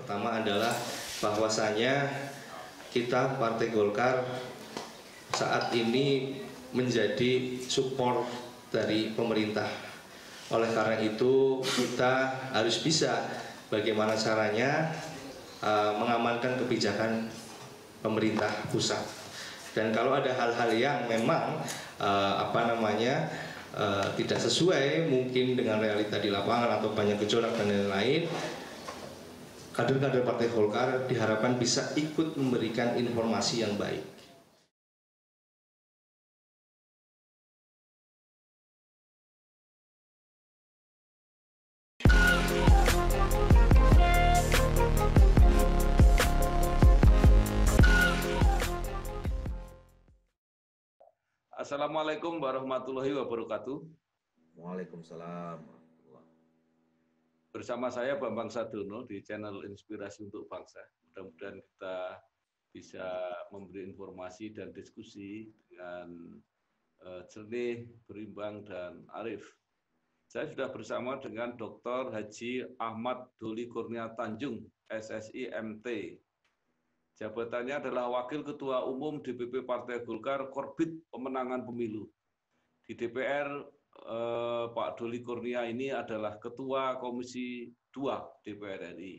pertama adalah bahwasanya kita Partai Golkar saat ini menjadi support dari pemerintah. Oleh karena itu kita harus bisa bagaimana caranya mengamankan kebijakan pemerintah pusat. Dan kalau ada hal-hal yang memang tidak sesuai mungkin dengan realita di lapangan atau banyak gejolak dan lain-lain, kader-kader Partai Golkar diharapkan bisa ikut memberikan informasi yang baik. Assalamualaikum warahmatullahi wabarakatuh. Waalaikumsalam. Bersama saya Bambang Sadono di channel Inspirasi untuk Bangsa. Mudah-mudahan kita bisa memberi informasi dan diskusi dengan jernih, berimbang, dan arif. Saya sudah bersama dengan Dr. Haji Ahmad Doli Kurnia Tanjung, SSI MT. Jabatannya adalah Wakil Ketua Umum DPP Partai Golkar Korbit Pemenangan Pemilu. Di DPR, Pak Doli Kurnia ini adalah Ketua Komisi 2 DPR RI.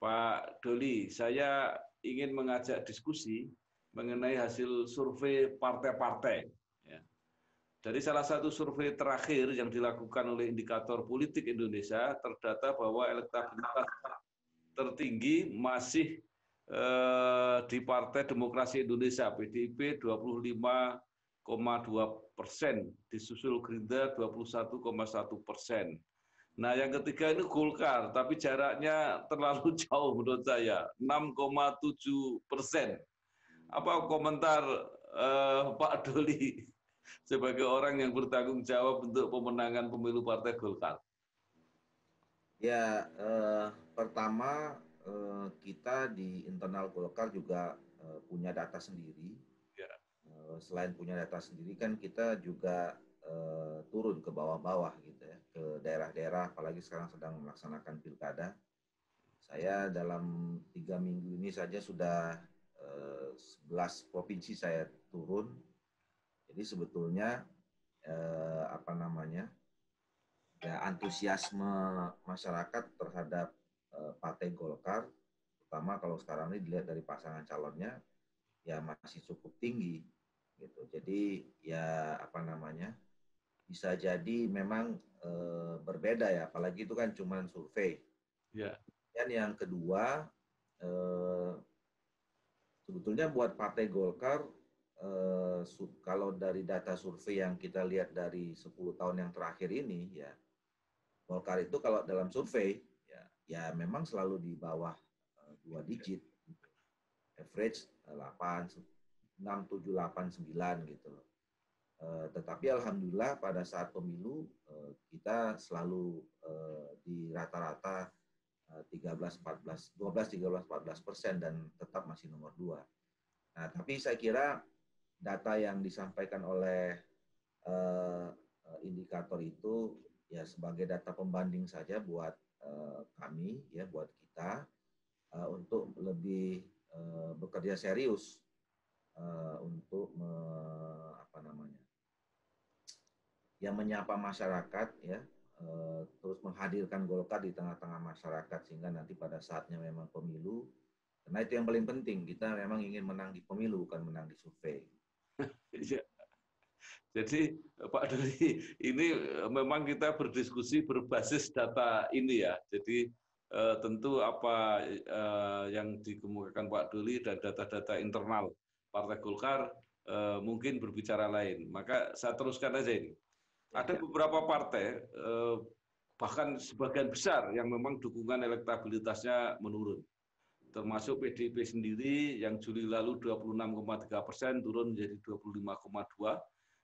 Pak Doli, saya ingin mengajak diskusi mengenai hasil survei partai-partai. Ya. Dari salah satu survei terakhir yang dilakukan oleh Indikator Politik Indonesia, terdata bahwa elektabilitas tertinggi masih di Partai Demokrasi Indonesia, PDIP 25,2%, disusul Gerindra 21,1%. Nah, yang ketiga ini Golkar, tapi jaraknya terlalu jauh menurut saya, 6,7%. Apa komentar Pak Doli sebagai orang yang bertanggung jawab untuk pemenangan pemilu Partai Golkar? Ya, pertama kita di internal Golkar juga punya data sendiri. Ya. Selain punya data sendiri kan kita juga turun ke bawah-bawah gitu ya, ke daerah-daerah, apalagi sekarang sedang melaksanakan pilkada. Saya dalam 3 minggu ini saja sudah 11 provinsi saya turun. Jadi sebetulnya ya antusiasme masyarakat terhadap Partai Golkar, terutama kalau sekarang ini dilihat dari pasangan calonnya, ya masih cukup tinggi gitu. Jadi ya bisa jadi memang berbeda ya, apalagi itu kan cuma survei. Ya. Dan yang kedua, sebetulnya buat Partai Golkar, kalau dari data survei yang kita lihat dari 10 tahun yang terakhir ini, ya Golkar itu kalau dalam survei ya memang selalu di bawah 2 digit, average 6, 7, 8, 9 gitu. Tetapi alhamdulillah pada saat pemilu kita selalu di rata-rata 13, 14, 12, 13, 14% dan tetap masih nomor 2. Nah, tapi saya kira data yang disampaikan oleh indikator itu ya sebagai data pembanding saja buat kami, ya buat kita untuk lebih bekerja serius untuk menyapa masyarakat, ya terus menghadirkan Golkar di tengah-tengah masyarakat sehingga nanti pada saatnya memang pemilu, karena itu yang paling penting, kita memang ingin menang di pemilu bukan menang di survei. Jadi Pak Doli, ini memang kita berdiskusi berbasis data ini ya. Jadi tentu apa yang dikemukakan Pak Doli dan data-data internal Partai Golkar mungkin berbicara lain. Maka saya teruskan aja ini. Ada beberapa partai, bahkan sebagian besar yang memang dukungan elektabilitasnya menurun. Termasuk PDIP sendiri yang Juli lalu 26,3% turun menjadi 25,2%.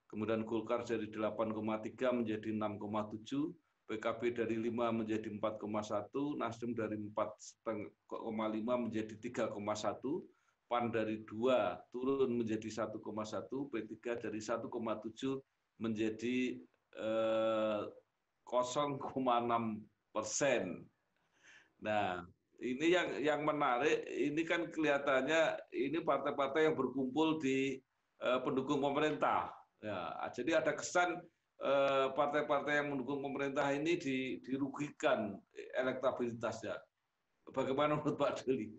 Kemudian Golkar dari 8,3 menjadi 6,7, PKB dari 5 menjadi 4,1, Nasdem dari 4,5 menjadi 3,1, PAN dari 2 turun menjadi 1,1, P3 dari 1,7 menjadi 0,6%. Nah, Ini yang menarik, ini kan kelihatannya ini partai-partai yang berkumpul di pendukung pemerintah. Ya, jadi ada kesan partai-partai yang mendukung pemerintah ini dirugikan elektabilitasnya. Bagaimana menurut Pak Deli?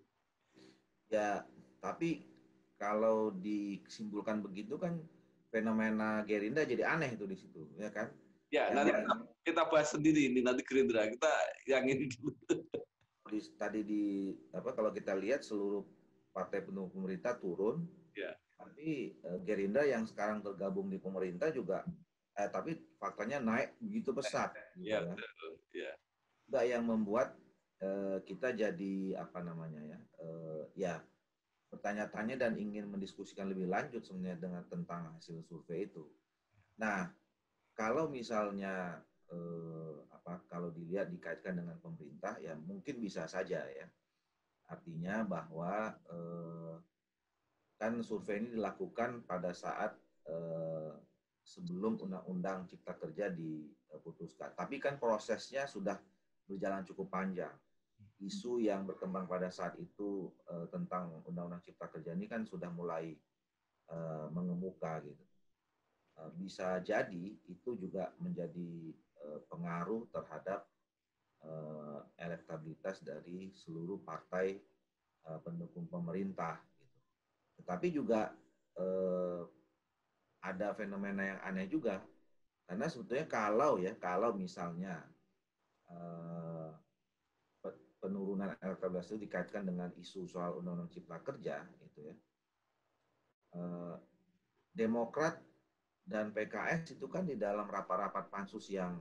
Ya, tapi kalau disimpulkan begitu kan fenomena Gerindra jadi aneh itu di situ, ya kan? Ya, Yang nanti kita bahas sendiri ini nanti Gerindra. Kita yang ini dulu. tadi kalau kita lihat seluruh partai pendukung pemerintah turun, Ya. tapi Gerindra yang sekarang tergabung di pemerintah juga, tapi faktanya naik begitu pesat, gitu Ya, ya. betul. Ya. Juga yang membuat kita jadi ya bertanya-tanya dan ingin mendiskusikan lebih lanjut sebenarnya tentang hasil survei itu. Nah, kalau misalnya kalau dilihat dikaitkan dengan pemerintah, ya mungkin bisa saja ya. Artinya bahwa kan survei ini dilakukan pada saat sebelum Undang-Undang Cipta Kerja diputuskan. Tapi kan prosesnya sudah berjalan cukup panjang. Isu yang berkembang pada saat itu tentang Undang-Undang Cipta Kerja ini kan sudah mulai mengemuka gitu. Bisa jadi itu juga menjadi pengaruh terhadap elektabilitas dari seluruh partai pendukung pemerintah. Gitu. Tetapi juga ada fenomena yang aneh juga, karena sebetulnya kalau misalnya penurunan elektabilitas itu dikaitkan dengan isu soal Undang-Undang Cipta Kerja, itu ya, Demokrat dan PKS itu kan di dalam rapat-rapat pansus yang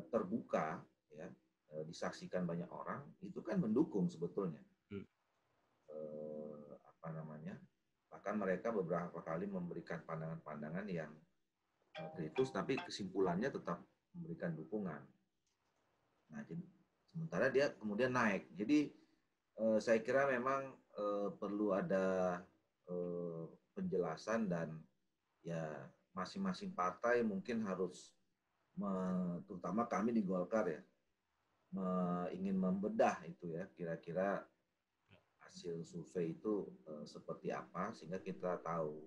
terbuka, ya, disaksikan banyak orang, itu kan mendukung sebetulnya. Bahkan mereka beberapa kali memberikan pandangan-pandangan yang kritis, tapi kesimpulannya tetap memberikan dukungan. Nah, sementara dia kemudian naik. Jadi saya kira memang perlu ada penjelasan dan ya masing-masing partai mungkin harus, terutama kami di Golkar ya, ingin membedah itu ya, kira-kira hasil survei itu seperti apa sehingga kita tahu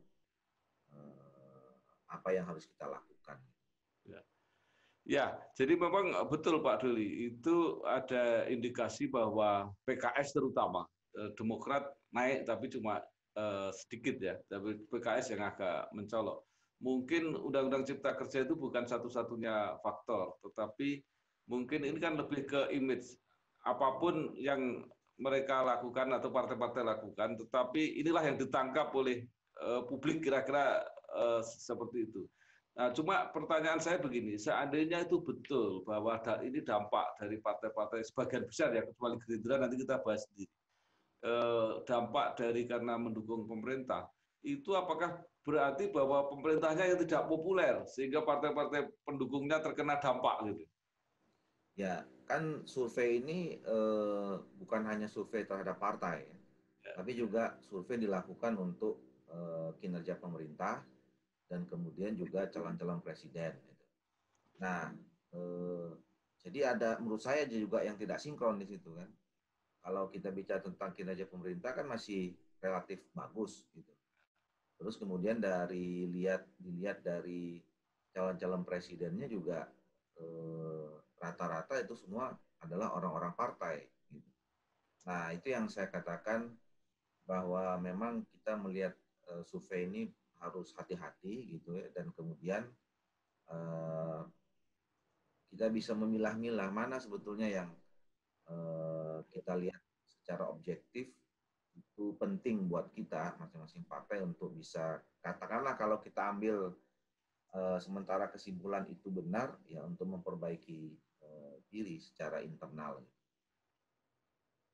apa yang harus kita lakukan. Ya, jadi memang betul Pak Doli, itu ada indikasi bahwa PKS terutama, Demokrat naik tapi cuma sedikit ya, tapi PKS yang agak mencolok. Mungkin Undang-Undang Cipta Kerja itu bukan satu-satunya faktor, tetapi mungkin ini kan lebih ke image. Apapun yang mereka lakukan atau partai-partai lakukan, tetapi inilah yang ditangkap oleh publik kira-kira seperti itu. Nah, cuma pertanyaan saya begini, seandainya itu betul bahwa ini dampak dari partai-partai sebagian besar ya, kecuali Gerindra nanti kita bahas sendiri, dampak dari karena mendukung pemerintah, itu apakah berarti bahwa pemerintahnya yang tidak populer sehingga partai-partai pendukungnya terkena dampak gitu? Ya, kan survei ini bukan hanya survei terhadap partai, ya, tapi juga survei dilakukan untuk kinerja pemerintah dan kemudian juga calon-calon presiden. Nah, jadi ada menurut saya juga yang tidak sinkron di situ kan. Kalau kita bicara tentang kinerja pemerintah kan masih relatif bagus gitu. Terus kemudian dilihat dari calon-calon presidennya juga rata-rata itu semua adalah orang-orang partai. Gitu. Nah, itu yang saya katakan bahwa memang kita melihat survei ini harus hati-hati gitu ya, dan kemudian kita bisa memilah-milah mana sebetulnya yang kita lihat secara objektif itu penting buat kita masing-masing partai untuk bisa, katakanlah kalau kita ambil sementara kesimpulan itu benar ya, untuk memperbaiki diri secara internal.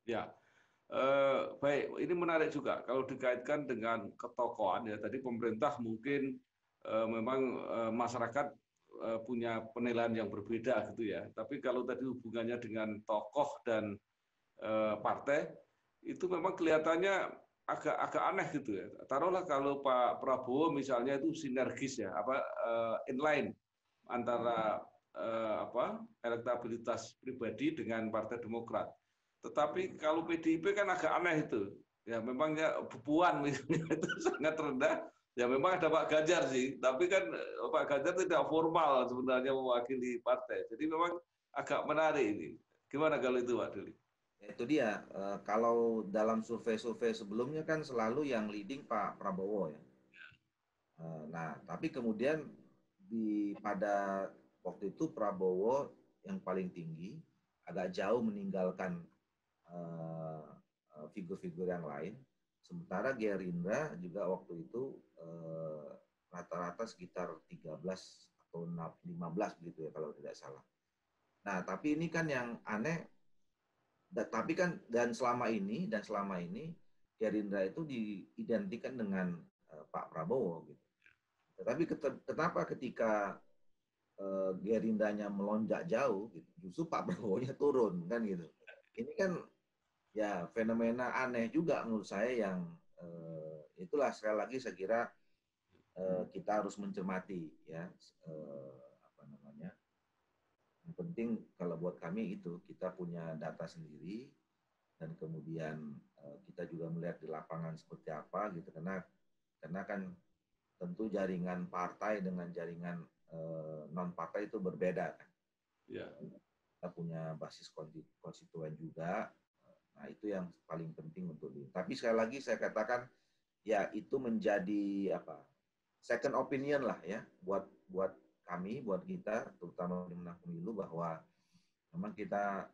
Ya. Baik, ini menarik juga kalau dikaitkan dengan ketokohan ya. Tadi pemerintah mungkin memang masyarakat punya penilaian yang berbeda gitu ya. Tapi kalau tadi hubungannya dengan tokoh dan partai itu memang kelihatannya agak aneh gitu ya. Taruhlah kalau Pak Prabowo misalnya itu sinergis ya, inline antara elektabilitas pribadi dengan Partai Demokrat. Tetapi kalau PDIP kan agak aneh itu. Ya memangnya Puan misalnya itu sangat rendah. Ya memang ada Pak Ganjar sih, tapi kan Pak Ganjar tidak formal sebenarnya mewakili partai. Jadi memang agak menarik ini. Gimana kalau itu Pak Duli? Itu dia, kalau dalam survei-survei sebelumnya kan selalu yang leading Pak Prabowo ya. Nah, tapi kemudian pada waktu itu Prabowo yang paling tinggi, agak jauh meninggalkan eh, figur-figur yang lain. Sementara Gerindra juga waktu itu rata-rata sekitar 13 atau 15 begitu ya kalau tidak salah. Nah, tapi ini kan yang aneh, tapi kan dan selama ini Gerindra itu diidentikan dengan Pak Prabowo gitu. Tetapi kenapa ketika Gerindanya melonjak jauh, gitu, justru Pak Prabowo-nya turun kan gitu. Ini kan ya fenomena aneh juga menurut saya yang itulah sekali lagi saya kira kita harus mencermati ya apa namanya. Yang penting kalau buat kami itu kita punya data sendiri dan kemudian kita juga melihat di lapangan seperti apa gitu karena kan tentu jaringan partai dengan jaringan non partai itu berbeda kan. Ya. Kita punya basis konstituen juga. Nah, itu yang paling penting untuk tapi sekali lagi saya katakan ya itu menjadi apa? Second opinion lah ya buat kami, buat kita terutama pemenang pemilu bahwa memang kita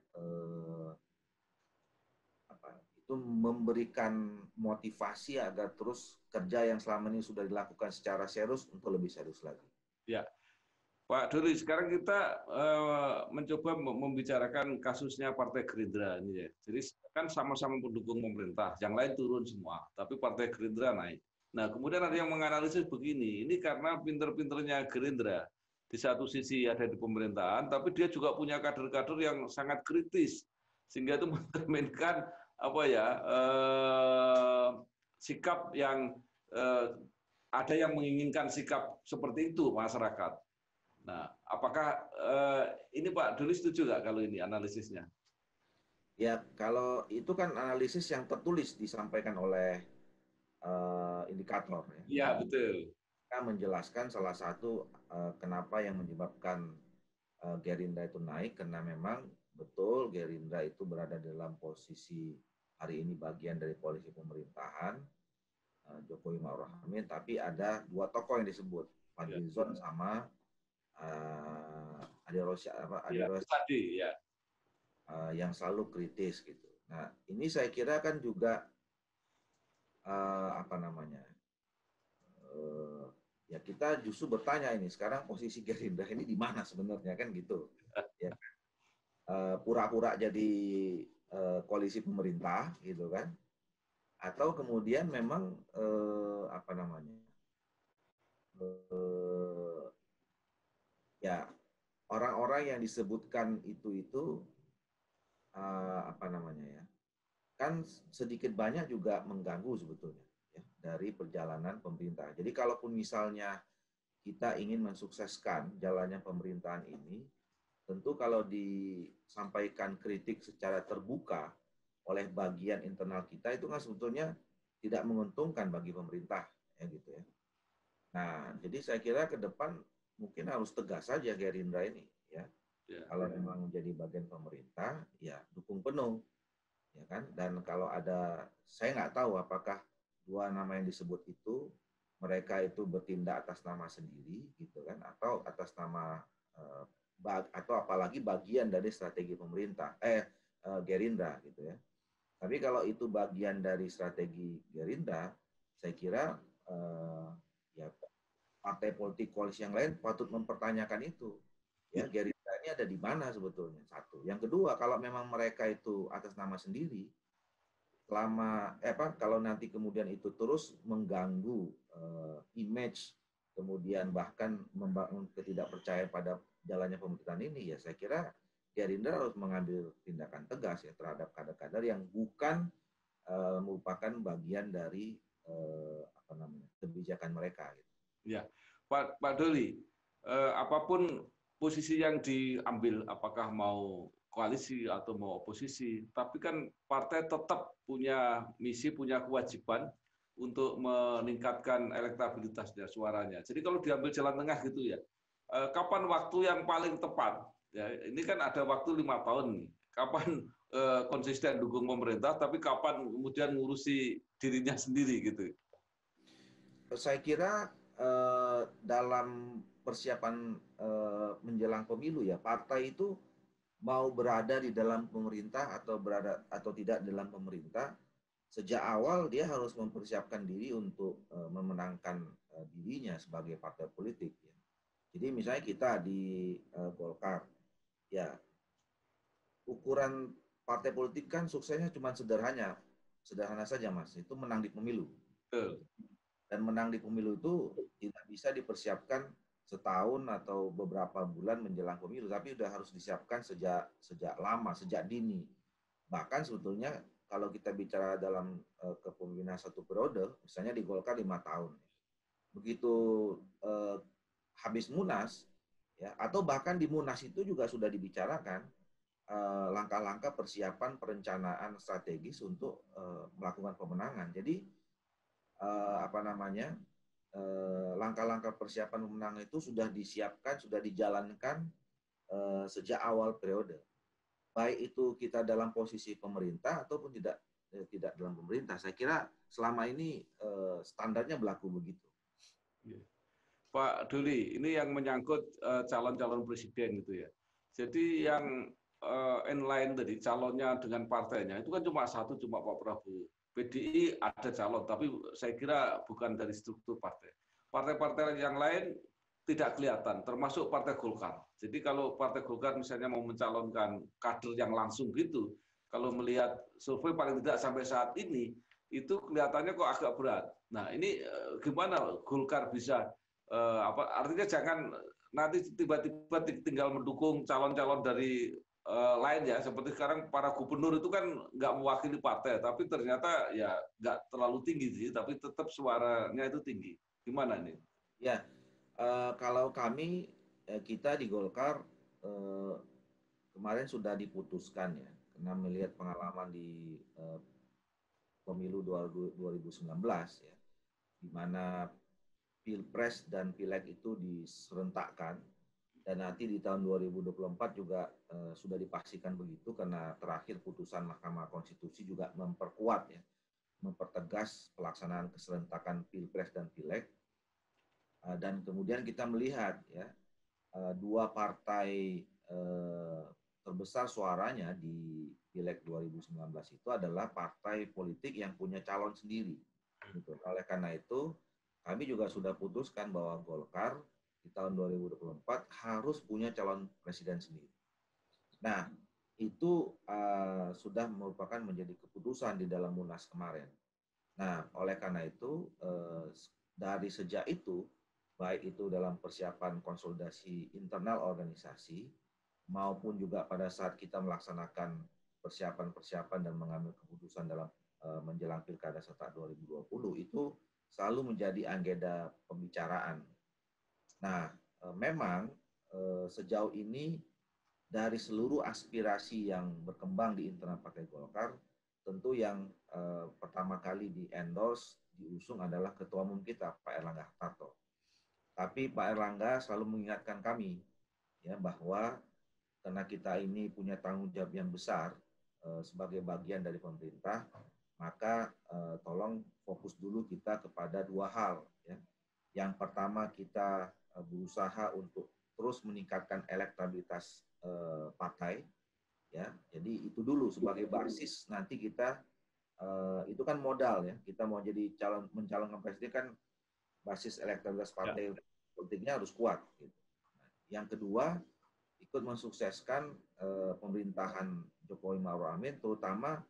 itu memberikan motivasi agar terus kerja yang selama ini sudah dilakukan secara serius untuk lebih serius lagi. Ya, Pak Doli, sekarang kita mencoba membicarakan kasusnya Partai Gerindra ini ya. Jadi kan sama-sama pendukung pemerintah, yang lain turun semua, tapi Partai Gerindra naik. Nah, kemudian ada yang menganalisis begini, ini karena pinter-pinternya Gerindra. Di satu sisi ada di pemerintahan, tapi dia juga punya kader-kader yang sangat kritis, sehingga itu mencerminkan apa ya sikap yang ada yang menginginkan sikap seperti itu masyarakat. Nah, apakah ini Pak Duli setuju nggak kalau ini analisisnya? Ya, kalau itu kan analisis yang tertulis disampaikan oleh indikator. Iya, betul. Kita menjelaskan salah satu kenapa yang menyebabkan Gerindra itu naik, karena memang betul Gerindra itu berada dalam posisi hari ini bagian dari koalisi pemerintahan, Jokowi Ma'ruf Amin, tapi ada dua tokoh yang disebut, Fadlizon sama Ade Rosyad tadi ya. Yang selalu kritis gitu. Nah, ini saya kira kan juga apa namanya? Ya kita justru bertanya ini sekarang posisi Gerindra ini di mana sebenarnya kan gitu. Ya, pura-pura jadi koalisi pemerintah gitu kan? Atau kemudian memang apa namanya? Ya orang-orang yang disebutkan itu apa namanya ya? Kan sedikit banyak juga mengganggu sebetulnya ya, dari perjalanan pemerintah. Jadi kalaupun misalnya kita ingin mensukseskan jalannya pemerintahan ini, tentu kalau disampaikan kritik secara terbuka oleh bagian internal kita itu kan sebetulnya tidak menguntungkan bagi pemerintah ya gitu ya. Nah, jadi saya kira ke depan mungkin harus tegas saja Gerindra ini ya. Kalau memang menjadi bagian pemerintah, ya dukung penuh ya kan. Dan kalau ada, saya nggak tahu apakah dua nama yang disebut itu mereka itu bertindak atas nama sendiri gitu kan, atau atas nama atau apalagi bagian dari strategi pemerintah Gerindra gitu ya. Tapi kalau itu bagian dari strategi Gerindra, saya kira ya partai politik koalisi yang lain patut mempertanyakan itu. Ya, Gerindra ini ada di mana sebetulnya? Satu. Yang kedua, kalau memang mereka itu atas nama sendiri, kalau nanti kemudian itu terus mengganggu image, kemudian bahkan membangun ketidakpercayaan pada jalannya pemerintahan ini, ya saya kira Gerindra harus mengambil tindakan tegas ya terhadap kader-kader yang bukan merupakan bagian dari apa namanya kebijakan mereka. Gitu. Ya, Pak Doli, apapun posisi yang diambil, apakah mau koalisi atau mau oposisi, tapi kan partai tetap punya misi, punya kewajiban untuk meningkatkan elektabilitasnya, suaranya. Jadi kalau diambil jalan tengah gitu ya, kapan waktu yang paling tepat? Ya, ini kan ada waktu 5 tahun nih. Kapan konsisten dukung pemerintah, tapi kapan kemudian ngurusi dirinya sendiri gitu. Saya kira dalam persiapan menjelang pemilu ya, partai itu mau berada di dalam pemerintah atau berada atau tidak dalam pemerintah, sejak awal dia harus mempersiapkan diri untuk memenangkan dirinya sebagai partai politik. Ya. Jadi misalnya kita di Golkar, ya ukuran partai politik kan suksesnya cuma sederhana saja Mas, itu menang di pemilu. Betul. Dan menang di pemilu itu tidak bisa dipersiapkan setahun atau beberapa bulan menjelang pemilu, tapi sudah harus disiapkan sejak lama, sejak dini. Bahkan sebetulnya kalau kita bicara dalam kepemimpinan satu periode, misalnya di Golkar 5 tahun, begitu habis Munas, ya, atau bahkan di Munas itu juga sudah dibicarakan langkah-langkah persiapan perencanaan strategis untuk melakukan pemenangan. Jadi langkah-langkah persiapan pemenangan itu sudah disiapkan, sudah dijalankan sejak awal periode. Baik itu kita dalam posisi pemerintah ataupun tidak dalam pemerintah. Saya kira selama ini standarnya berlaku begitu. Pak Doli, ini yang menyangkut calon-calon presiden gitu ya. Jadi yang inline tadi calonnya dengan partainya itu kan cuma satu, cuma Pak Prabowo. PDI ada calon, tapi saya kira bukan dari struktur partai. Partai-partai yang lain tidak kelihatan, termasuk Partai Golkar. Jadi kalau Partai Golkar misalnya mau mencalonkan kader yang langsung gitu, kalau melihat survei paling tidak sampai saat ini, itu kelihatannya kok agak berat. Nah ini gimana Golkar bisa, artinya jangan nanti tiba-tiba tinggal mendukung calon-calon dari lain ya, seperti sekarang para gubernur itu kan nggak mewakili partai, tapi ternyata ya nggak terlalu tinggi sih, tapi tetap suaranya itu tinggi. Gimana nih? Ya, kalau kami kita di Golkar kemarin sudah diputuskan ya, karena melihat pengalaman di pemilu 2019 ya, di mana Pilpres dan Pileg itu diserentakkan. Dan nanti di tahun 2024 juga sudah dipastikan begitu karena terakhir putusan Mahkamah Konstitusi juga memperkuat ya, mempertegas pelaksanaan keserentakan Pilpres dan Pileg. Dan kemudian kita melihat ya dua partai terbesar suaranya di Pileg 2019 itu adalah partai politik yang punya calon sendiri. Gitu. Oleh karena itu kami juga sudah putuskan bahwa Golkar di tahun 2024 harus punya calon presiden sendiri. Nah, itu sudah merupakan menjadi keputusan di dalam Munas kemarin. Nah, oleh karena itu, dari sejak itu, baik itu dalam persiapan konsolidasi internal organisasi, maupun juga pada saat kita melaksanakan persiapan-persiapan dan mengambil keputusan dalam menjelang Pilkada serentak 2020, itu selalu menjadi agenda pembicaraan. Nah, memang sejauh ini dari seluruh aspirasi yang berkembang di internal Partai Golkar, tentu yang pertama kali di-endorse, diusung adalah Ketua Umum kita, Pak Erlangga Hartarto. Tapi Pak Erlangga selalu mengingatkan kami ya bahwa karena kita ini punya tanggung jawab yang besar sebagai bagian dari pemerintah, maka tolong fokus dulu kita kepada dua hal. Ya. Yang pertama kita berusaha untuk terus meningkatkan elektabilitas partai, ya. Jadi itu dulu sebagai basis nanti kita itu kan modal ya. Kita mau jadi mencalonkan presiden kan basis elektabilitas partai politiknya harus kuat. Gitu. Nah, yang kedua ikut mensukseskan pemerintahan Jokowi Ma'ruf Amin, terutama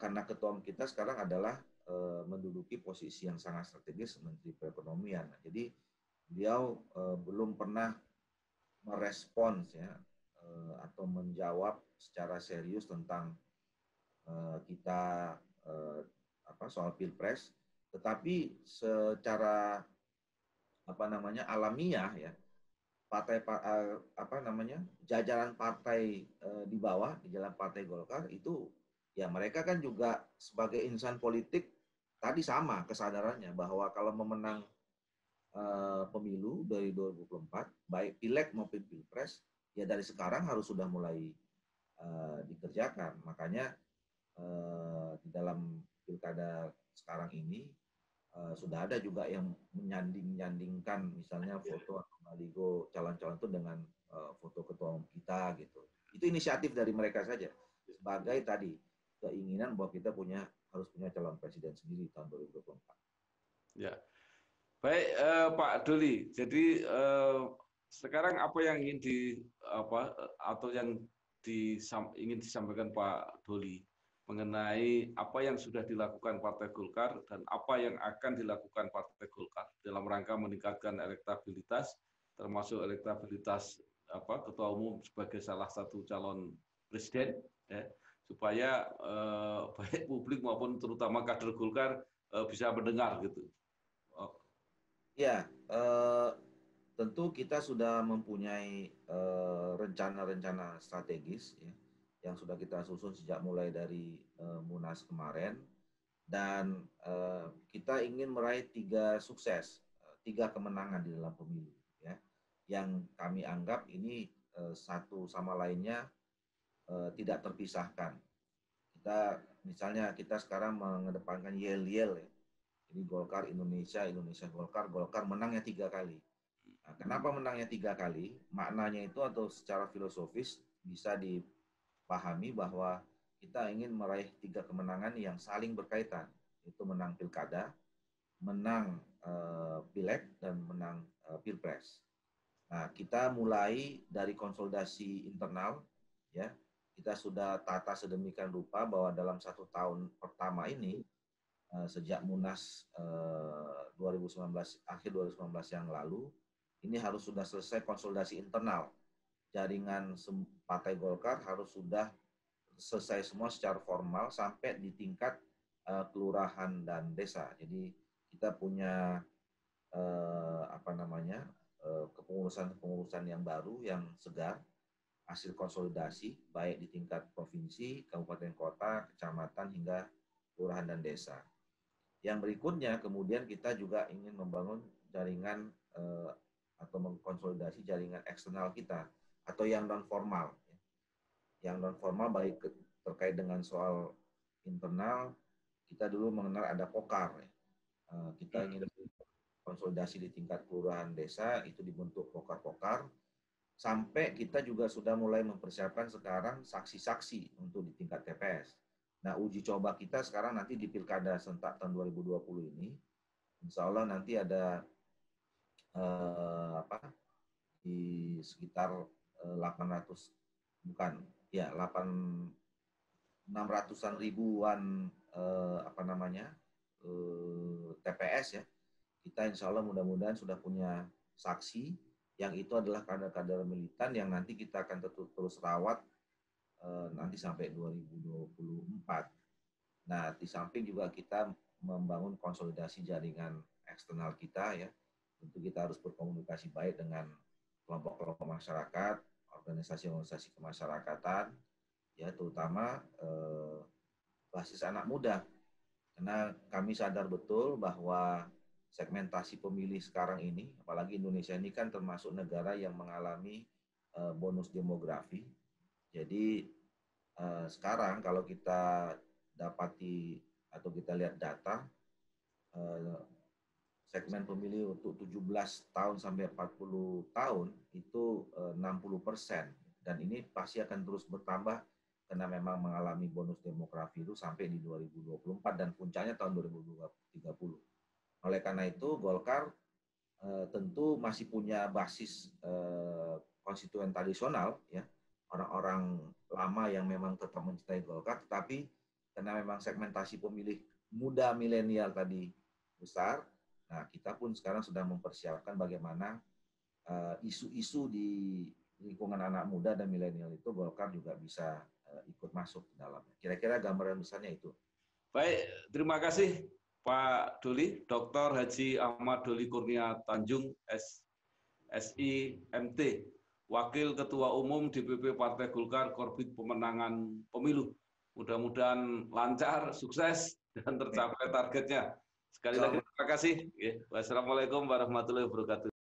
karena ketua kita sekarang adalah menduduki posisi yang sangat strategis Menteri Perekonomian. Nah, jadi beliau belum pernah merespons ya atau menjawab secara serius tentang kita soal Pilpres, tetapi secara alamiah ya jajaran partai di bawah, di jalan partai Golkar itu ya mereka kan juga sebagai insan politik tadi sama kesadarannya bahwa kalau memenang pemilu dari 2024 baik pileg maupun pilpres ya dari sekarang harus sudah mulai dikerjakan. Makanya di dalam pilkada sekarang ini sudah ada juga yang menyandingkan misalnya foto atau baliho calon-calon itu dengan foto ketua umum kita gitu. Itu inisiatif dari mereka saja sebagai tadi keinginan bahwa kita harus punya calon presiden sendiri tahun 2024. Ya, baik Pak Doli. Jadi sekarang apa yang ingin ingin disampaikan Pak Doli mengenai apa yang sudah dilakukan Partai Golkar dan apa yang akan dilakukan Partai Golkar dalam rangka meningkatkan elektabilitas, termasuk elektabilitas ketua umum sebagai salah satu calon presiden, ya, supaya baik publik maupun terutama kader Golkar bisa mendengar gitu. Ya, tentu kita sudah mempunyai rencana-rencana strategis ya, yang sudah kita susun sejak mulai dari Munas kemarin, dan kita ingin meraih 3 sukses, 3 kemenangan di dalam pemilu ya, yang kami anggap ini satu sama lainnya tidak terpisahkan. Misalnya kita sekarang mengedepankan yel-yel ya. Jadi Golkar Indonesia, Indonesia Golkar, Golkar menangnya 3 kali. Nah, kenapa menangnya 3 kali? Maknanya itu atau secara filosofis bisa dipahami bahwa kita ingin meraih 3 kemenangan yang saling berkaitan. Itu menang pilkada, menang pileg, dan menang pilpres. Nah, kita mulai dari konsolidasi internal, ya. Kita sudah tata sedemikian rupa bahwa dalam 1 tahun pertama ini, sejak Munas 2019 akhir 2019 yang lalu, ini harus sudah selesai konsolidasi internal. Jaringan Partai Golkar harus sudah selesai semua secara formal sampai di tingkat kelurahan dan desa. Jadi kita punya kepengurusan yang baru, yang segar, hasil konsolidasi baik di tingkat provinsi, kabupaten kota, kecamatan hingga kelurahan dan desa. Yang berikutnya kemudian kita juga ingin membangun jaringan atau mengkonsolidasi jaringan eksternal kita atau yang non formal. Yang non formal baik terkait dengan soal internal, kita dulu mengenal ada Pokar. Kita ingin konsolidasi di tingkat kelurahan desa, itu dibentuk Pokar-Pokar. Sampai kita juga sudah mulai mempersiapkan sekarang saksi-saksi untuk di tingkat TPS. Nah, uji coba kita sekarang nanti di Pilkada serentak tahun 2020 ini, insya Allah nanti ada di sekitar 600-an ribuan TPS ya. Kita insya Allah mudah-mudahan sudah punya saksi yang itu adalah kader-kader militan yang nanti kita akan terus rawat nanti sampai 2024. Nah, di samping juga kita membangun konsolidasi jaringan eksternal kita ya. Tentu kita harus berkomunikasi baik dengan kelompok-kelompok masyarakat, organisasi-organisasi kemasyarakatan, ya terutama basis anak muda. Karena kami sadar betul bahwa segmentasi pemilih sekarang ini, apalagi Indonesia ini kan termasuk negara yang mengalami bonus demografi. Jadi sekarang kalau kita dapati atau kita lihat data, segmen pemilih untuk 17 tahun sampai 40 tahun itu 60%. Dan ini pasti akan terus bertambah karena memang mengalami bonus demografi itu sampai di 2024 dan puncaknya tahun 2030. Oleh karena itu, Golkar tentu masih punya basis konstituen tradisional, ya, orang-orang lama yang memang tetap mencintai Golkar, tetapi karena memang segmentasi pemilih muda milenial tadi besar, nah kita pun sekarang sedang mempersiapkan bagaimana isu-isu di lingkungan anak muda dan milenial itu Golkar juga bisa ikut masuk ke dalamnya. Kira-kira gambaran besarnya itu. Baik, terima kasih Pak Doli, Dr. Haji Ahmad Doli Kurnia Tanjung, SIMT, Wakil Ketua Umum DPP Partai Golkar, Korbit Pemenangan Pemilu. Mudah-mudahan lancar, sukses, dan tercapai targetnya. Sekali lagi terima kasih. Wassalamualaikum warahmatullahi wabarakatuh.